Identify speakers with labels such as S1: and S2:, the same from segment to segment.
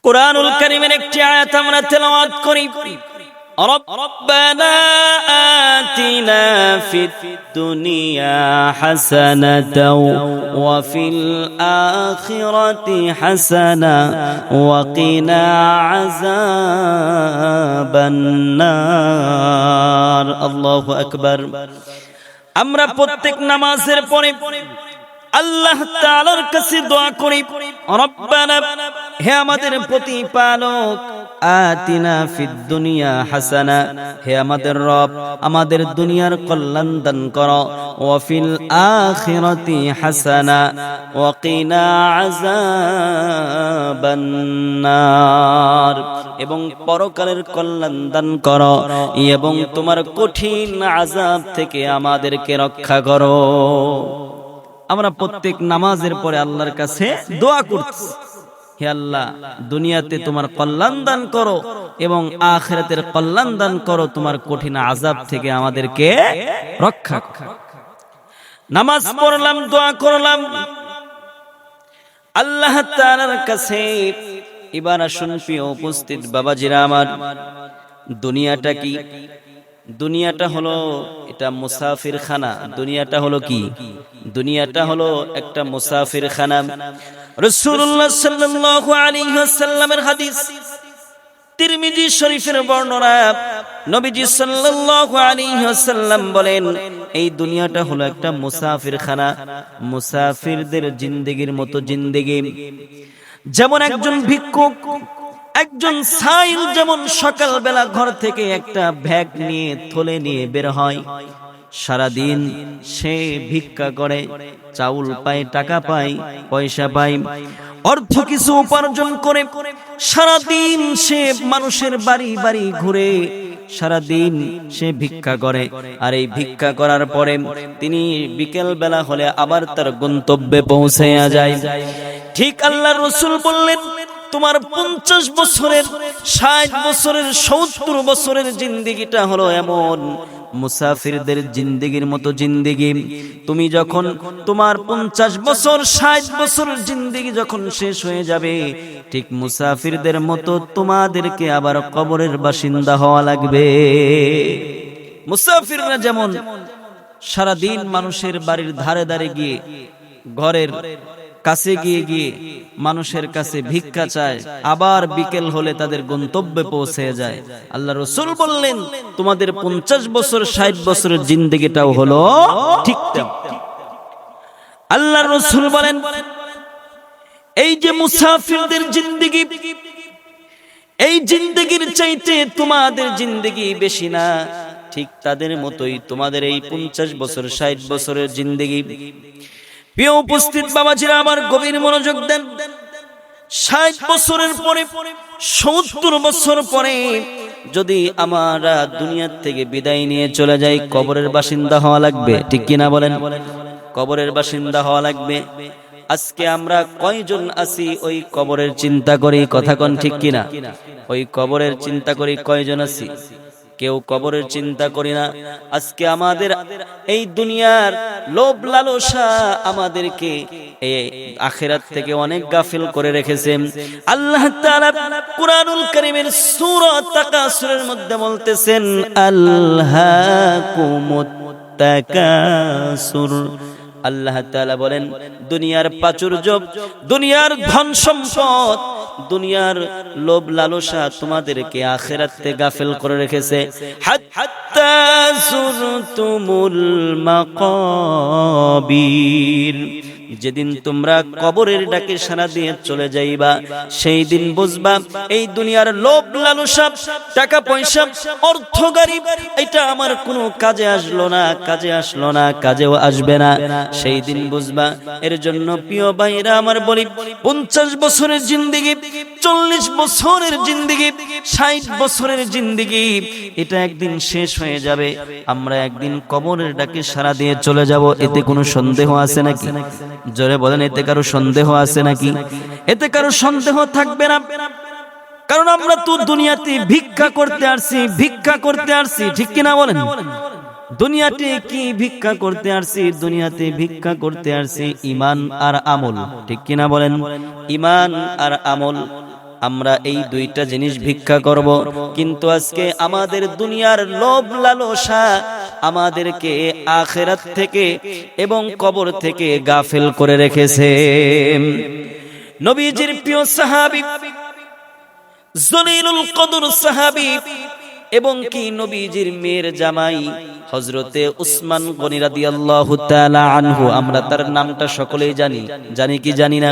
S1: কুরআনুল কারীমের একটি আয়াত আমরা তেলাওয়াত করি। রব্বানা আতিনা ফিদ দুনিয়া হাসানাতাও ওয়া ফিল আখিরাতি হাসানা ওয়া কিনা আযাবান নার। আল্লাহু আকবার। আমরা প্রত্যেক নামাজের পরে আল্লাহ তাআলার কাছে দোয়া করি, রব্বানা, হে আমাদের প্রতিপালক, আতিনা ফিদ দুনিয়া হাসানা, হে আমাদের রব, আমাদের দুনিয়ার কল্যাণ দান করো, ওয়া ফিল আখিরাতি হাসানা ওয়া কিনা আযাবান নার, এবং পরকালের কল্যাণ দান করো এবং তোমার কঠিন আযাব থেকে আমাদেরকে রক্ষা করো। আমরা প্রত্যেক নামাজের পরে আল্লাহর কাছে দোয়া করছি, হে আল্লাহ, দুনিয়াতে তোমার কল্যাণ দান করো এবং আখিরাতের কল্যাণ দান করো, তোমার কঠিন আযাব থেকে আমাদেরকে রক্ষা করো। নামাজ পড়লাম, দোয়া করলাম আল্লাহ তাআলার কাছে। এবার আসুন প্রিয় উপস্থিত বাবাজিরা আমার, দুনিয়াটা কি? দুনিয়াটা হলো এটা মুসাফির খানা। দুনিয়াটা হলো কি? দুনিয়াটা হলো একটা মুসাফির খানা। রাসূলুল্লাহ সাল্লাল্লাহু আলাইহি ওয়াসাল্লামের হাদিস, তিরমিজি শরীফের বর্ণনা, নবীজি সাল্লাল্লাহু আলাইহি ওয়াসাল্লাম বলেন, এই দুনিয়াটা হলো একটা মুসাফির খানা, মুসাফিরদের জিন্দেগির মতো জিন্দেগি। যেমন একজন ভিক্ষুক, একজন সাইল যেমন সকালবেলা ঘর থেকে একটা ব্যাগ নিয়ে থলে নিয়ে বের হয়, সারাদিন সে ভিক্ষা করে, চাউল পায়, টাকা পায়, পয়সা পায়, অর্থ কিছু উপার্জন করে, সারাদিন সে মানুষের বাড়ি বাড়ি ঘুরে, সারাদিন সে ভিক্ষা করে। আর এই ভিক্ষা করার পরে তিনি বিকেল বেলা হলে আবার তার গন্তব্যে পৌঁছে যায়। ঠিক আল্লাহর রাসূল বললেন, তোমার 50 বছরের, 60 বছরের, 70 বছরের জিন্দেগিটা হলো এমন মুসাফিরদের জিন্দেগির মতো জিন্দেগি। তুমি যখন তোমার 50 বছর, 60 বছরের জিন্দেগি যখন শেষ হয়ে যাবে, ঠিক মুসাফিরদের মতো তোমাদেরকে আবার কবরের বাসিন্দা হওয়া লাগবে। মুসাফিররা যেমন সারাদিন মানুষের বাড়ির ধারে ধারে গিয়ে, ঘরের কাছে গিয়ে গিয়ে মানুষের কাছে ভিক্ষা চায়, আবার বিকেল হলে তাদের গন্তব্যে পৌঁছে যায়, আল্লাহ রাসূল বললেন তোমাদের 50 বছর, 60 বছরের জিন্দেগিটাও হলো ঠিক তেমন। আল্লাহ রাসূল বলেন, এই যে মুসাফিরদের জিন্দেগি, এই জিন্দেগির চাইতে তোমাদের জিন্দেগি বেশি না, ঠিক তাদের মতোই তোমাদের এই 50 বছর, 60 বছরের জিন্দেগি। প্রিয় উপস্থিত বাবাজিরা আমার, গভীর মনোযোগ দেন। 60 বছরের পরে, 70 বছর পরে যদি আমরা দুনিয়া থেকে বিদায় নিয়ে চলে যাই, কবরের বাসিন্দা হওয়া লাগবে, ঠিক কিনা বলেন? কবরের বাসিন্দা হওয়া লাগবে। আজকে আমরা কয়জন আছি ওই কবরের চিন্তা করি? কথা কোন ঠিক কিনা? ওই কবরের চিন্তা করি কয়জন আছি? কেউ কবরের চিন্তা করি না। আজকে আমাদের এই দুনিয়ার লোভ লালসা আমাদেরকে এই আখিরাত থেকে অনেক গাফিল করে রেখেছে। আল্লাহ তাআলা কুরআনুল কারীমের সূরা তাকাসুরের মধ্যে বলতেছেন, আল্লাহকুমুত তাকাসুর। আল্লাহ তাআলা বলেন, দুনিয়ার প্রাচুর্য, দুনিয়ার ধন সম্পদ, দুনিয়ার লোভ লালসা তোমাদেরকে আখিরাত থেকে গাফিল করে রেখেছে। হাত্তা যুরতুমুল মাকাবির, যেদিন তোমরা কবরের ডাকে সাড়া দিয়ে চলে যাইবা, সেই দিন বুঝবা এই দুনিয়ার লোভ লালসা, টাকা পয়সা, অর্থ গাড়ি, এটা আমার কোনো কাজে আসলো না, কাজে আসলো না, কাজেও আসবে না। সেই দিন বুঝবা। এর জন্য প্রিয় ভাইরা আমার বলি, 50 বছরের জিন্দেগি, 40 বছরের জিন্দেগি, 60 বছরের জিন্দেগি, এটা একদিন শেষ হয়ে যাবে। আমরা একদিন কবরের ডাকে সাড়া দিয়ে চলে যাব। এতে কোনো সন্দেহ আছে নাকি? জোরে বলেন, এতে কারো সন্দেহ আছে নাকি? এতে কারো সন্দেহ থাকবে না। কারণ আমরা তো দুনিয়াতে ভিক্ষা করতে আসছি, ভিক্ষা করতে আসছি, ঠিক কিনা বলেন? দুনিয়াতে কি ভিক্ষা করতে আসছি? দুনিয়াতে ভিক্ষা করতে আসছি ঈমান আর আমল, ঠিক কিনা বলেন? ঈমান আর আমল। আমরা এই দুইটা জিনিস ভিক্ষা করব, কিন্তু আজকে আমাদের দুনিয়ার লোভ লালসা আমাদেরকে আখিরাত থেকে এবং কবর থেকে গাফেল করে রেখেছে। নবীজির প্রিয় সাহাবী জলিলুল কদর সাহাবী এবং কি নবীজির মেয়ের জামাই হযরতে উসমান গনি রাদিয়াল্লাহু তাআলা আনহু, আমরা তার নামটা সকলেই জানি, জানি কি জানি না?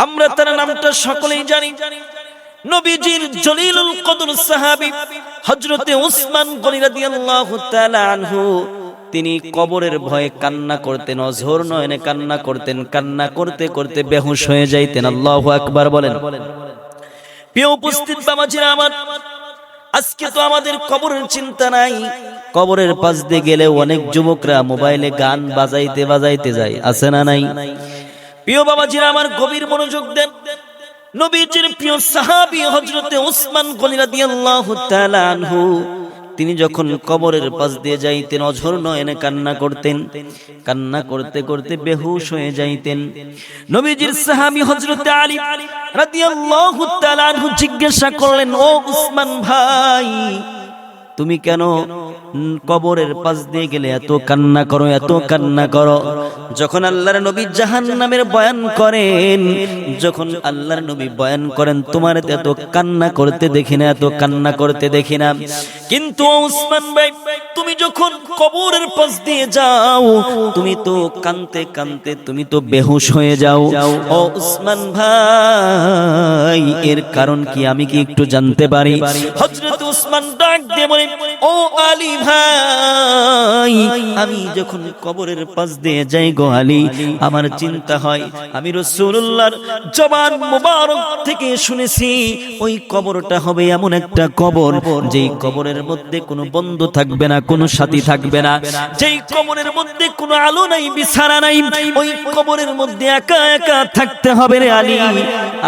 S1: আমরা তার নামটা সকলেই জানি। নবীজির জলিলুল কদর সাহাবী হযরতে উসমান গনি রাদিয়াল্লাহু তাআলা আনহু, তিনি কবরের ভয়ে কান্না করতেন, অঝোর নয়নে কান্না করতেন, কান্না করতে করতে বেহুশ হয়ে যাইতেন। আল্লাহু আকবার বলেন। প্রিয় উপস্থিত বাবাজিরা আমার, আজকে তো আমাদের কবরের চিন্তা নাই। কবরের পাশ দিয়ে গেলে অনেক যুবকরা মোবাইলে গান বাজাইতে বাজাইতে যায়, আছে না নাই? প্রিয় বাবাজিরা আমার, গভীর মনোযোগ দেন। নবীজির প্রিয় সাহাবী হযরতে উসমান গনি রাদিয়াল্লাহু তাআলা আনহু, তিনি যখন কবরের পাশ দিয়ে যাইতেন অঝোর নয়নে কান্না করতেন, কান্না করতে করতে বেহুশ হয়ে যাইতেন। নবীজির সাহাবী হযরতে আলী রাদিয়াল্লাহু তাআলা আনহু জিজ্ঞাসা করলেন, ও উসমান ভাই, তুমি কেন কবরের পাশ দিয়ে গেলে এত কান্না করো, এত কান্না করো? যখন আল্লাহর নবী জাহান্নামের বয়ান করেন, যখন আল্লাহর নবী বয়ান করেন, তোমার এত কান্না করতে দেখি না, এত কান্না করতে দেখি না। কিন্তু উসমান ভাই, তুমি যখন কবরের পাশ দিয়ে যাও, তুমি তো কাঁদতে কাঁদতে তুমি তো বেহুশ হয়ে যাও। ও উসমান ভাই, এর কারণ কি আমি কি একটু জানতে পারি? হযরত উসমান ডাক দিয়ে বলে, ও আলী ভাই, আমি যখন কবরের পাশ দিয়ে যাই গো আলী, আমার চিন্তা হয় আমি রাসূলুল্লাহর জবান মুবারক থেকে শুনেছি ওই কবরটা হবে এমন একটা কবর, যেই কবরের মধ্যে কোনো বন্ধু থাকবে না, কোনো সাথী থাকবে না, যেই কবরের মধ্যে কোনো আলো নাই, বিছানা নাই, ওই কবরের মধ্যে একা একা থাকতে হবে রে আলী।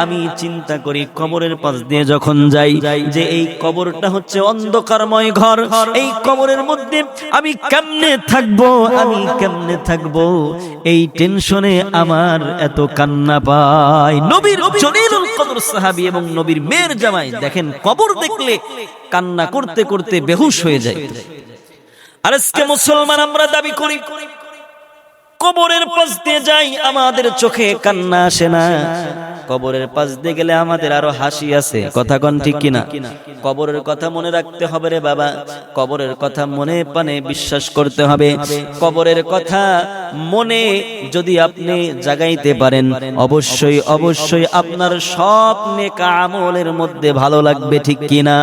S1: আমি চিন্তা করি কবরের পাশ দিয়ে যখন যাই, যে এই কবরটা হচ্ছে অন্ধকারময় ঘর, এই কবরের মধ্যে আমি কেমনে থাকবো, আমি কেমনে থাকবো, এই টেনশনে আমার এত কান্না পায়। নবীর জলিলুল কদর সাহাবী এবং নবীর মেয়ের জামাই, দেখেন কবর দেখলে কান্না করতে করতে বেহুশ হয়ে যায়। আর আজকে মুসলমান আমরা দাবি করি কবরের পাশ দিয়ে যাই, আমাদের চোখে কান্না আসে না। কবরের পাশ দিয়ে গেলে আমাদের আরো হাসি আছে, কথা কোন ঠিক কিনা? কবরের কথা মনে রাখতে হবে রে বাবা, কবরের কথা মনে প্রাণে বিশ্বাস করতে হবে। কবরের কথা মনে যদি আপনি জাগাইতে পারেন, অবশ্যই অবশ্যই আপনার সব নেক আমলের মধ্যে ভালো লাগবে, ঠিক কিনা?